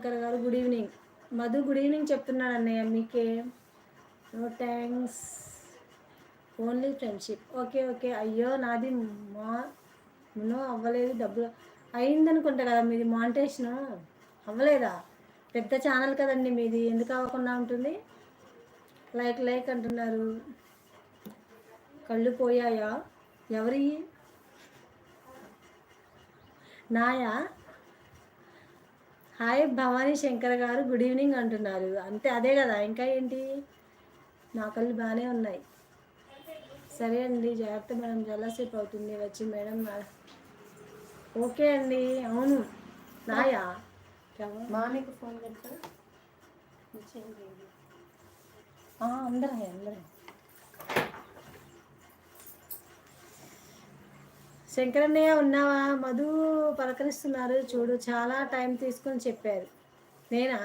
శంకర్ గారు good evening. Madhu good evening చెప్తున్నాడు అన్నయ్య మీకే. No thanks, only friendship. Okay okay. అయ్యో నాది నో అవ్వలేదు, డబ్బులు అయిందనుకుంటా కదా మీది. మానిటేషన్ అవ్వలేదా? పెద్ద ఛానల్ కదండి మీది, ఎందుకు అవ్వకుండా ఉంటుంది? లైక్ లైక్ అంటున్నారు. కళ్ళు పోయాయా? ఎవరి నాయా? హాయ్ భవానీ శంకర్ గారు గుడ్ ఈవినింగ్ అంటున్నారు. అంతే, అదే కదా, ఇంకా ఏంటి? నా కళ్ళు బాగానే ఉన్నాయి. సరే అండి, జాగ్రత్త మేడం, చాలాసేపు అవుతుంది వచ్చి మేడం. ఓకే అండి. అవును నాయా? మామీకు ఫోన్ పెడతా. అందరూ శంకరన్నయ్య ఉన్నావా? మధు పలకరిస్తున్నారు చూడు, చాలా టైం తీసుకొని చెప్పారు. నేనా?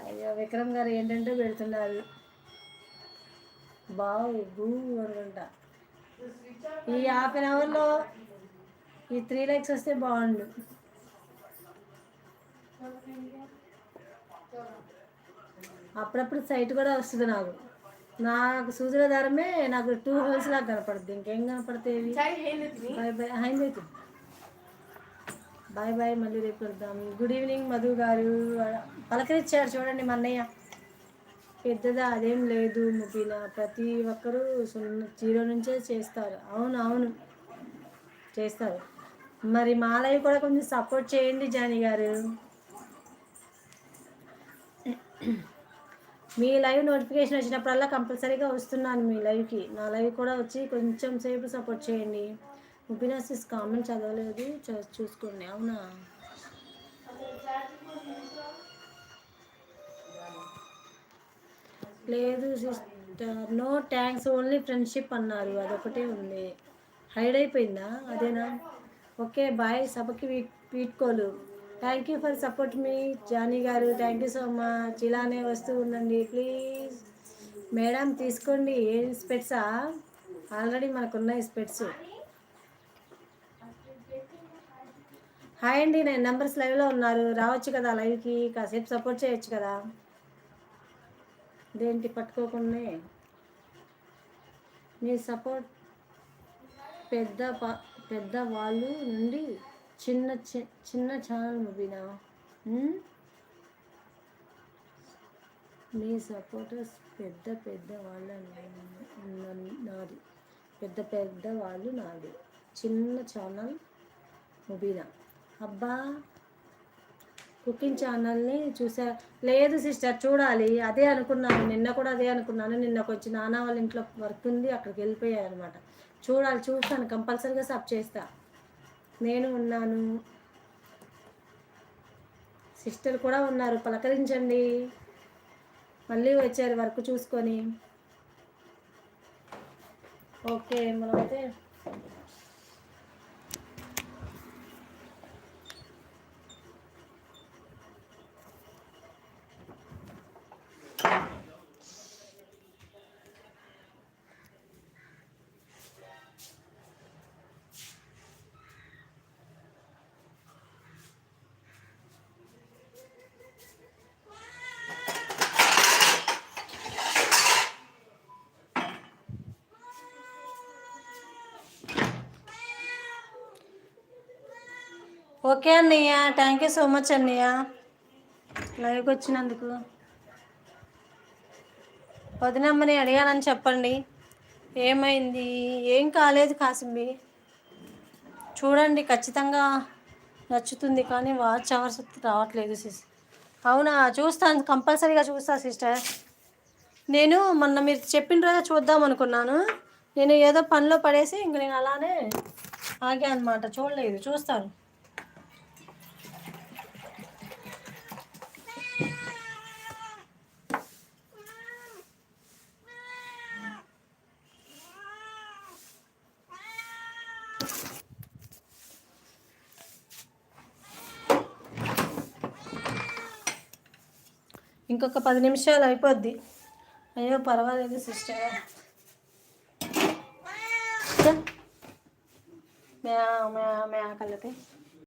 అయ్యో విక్రమ్ గారు ఏంటంటే పెడుతున్నారు. బావు భూ అనుకుంటా. ఈ ½ ఈ 3 లైక్స్ వస్తే బాగుండు. అప్పుడప్పుడు సైట్ కూడా వస్తుంది నాకు సూదుల దారమే నాకు 2 హోల్స్ లాగా కనపడుద్ది, ఇంకేం కనపడతాయి. Bye bye. అయింది. బాయ్ బాయ్, మళ్ళీ రేపు వెళ్దాం. గుడ్ ఈవినింగ్ మధు గారు పలకరించారు చూడండి మా అన్నయ్య. పెద్దదా అదేం లేదు ముబీనా, ప్రతి ఒక్కరూ 0 నుంచే చేస్తారు. అవును అవును చేస్తారు. మరి మా లైవ్ కూడా కొంచెం సపోర్ట్ చేయండి జానీ గారు. మీ లైవ్ నోటిఫికేషన్ వచ్చినప్పుడల్లా కంపల్సరీగా వస్తున్నాను మీ లైవ్కి. నా లైవ్ కూడా వచ్చి కొంచెం సేపు సపోర్ట్ చేయండి. ముబీనా సిస్ కామెంట్ చదవలేదు, చూసుకోండి. అవునా? లేదు sister, no thanks, only friendship అన్నారు. అదొకటే ఉంది. హైడ్ అయిపోయిందా? అదేనా? Okay bye. సభకి వీడ్కోలు. థ్యాంక్ యూ ఫర్ సపోర్ట్ మీ జానీ గారు, థ్యాంక్ యూ సో మచ్. ఇలానే వస్తూ ఉండండి ప్లీజ్. మేడం తీసుకోండి. ఏం స్పెట్సా? ఆల్రెడీ మనకున్నాయి స్పెట్స్. హాయ్ అండి, నేను నెంబర్స్ లైవ్లో ఉన్నారు, రావచ్చు కదా లైవ్కి, కాసేపు సపోర్ట్ చేయొచ్చు కదా. దేంటి పట్టుకోకుండా మీ సపోర్ట్ పెద్ద వాళ్ళు నుండి చిన్న ఛానల్ ముబీనా. మీ సపోర్టర్స్ పెద్ద వాళ్ళ నాది, పెద్ద వాళ్ళు నాది, చిన్న ఛానల్ ముబీనా. అబ్బా, కుకింగ్ ఛానల్ని చూసా? లేదు సిస్టర్, చూడాలి. అదే అనుకున్నాను, నిన్న కూడా అదే అనుకున్నాను. నిన్న కొంచెం నాన్న వాళ్ళ ఇంట్లో వర్క్ ఉంది, అక్కడికి వెళ్ళిపోయాను అనమాట. చూడాలి, చూస్తాను, కంపల్సరీగా సబ్ చేస్తా. నేను ఉన్నాను, సిస్టర్ కూడా ఉన్నారు, పలకరించండి. మళ్ళీ వచ్చారు వర్క్ చూసుకొని. ఓకే, మనమైతే ఓకే అన్నయ్య, థ్యాంక్ యూ సో మచ్ అన్నయ్య లైవ్కి వచ్చినందుకు. వదినమ్మని అడిగానని చెప్పండి. ఏమైంది? ఏం కాలేదు కాసింబి. చూడండి, ఖచ్చితంగా నచ్చుతుంది, కానీ వాచ్ అవర్స్ రావట్లేదు సిస్. అవునా? చూస్తాను, కంపల్సరీగా చూస్తా సిస్టర్. నేను మొన్న మీరు చెప్పిన రోజు చూద్దాం అనుకున్నాను. నేను ఏదో పనిలో పడేసి ఇంక నేను అలానే ఆగా అనమాట, చూడలేదు. చూస్తాను. ఇంకొక 10 నిమిషాలు అయిపోద్ది. అయ్యో పర్వాలేదు సిస్టర్. మ్యా మ్యా మ్యా కళ్ళకి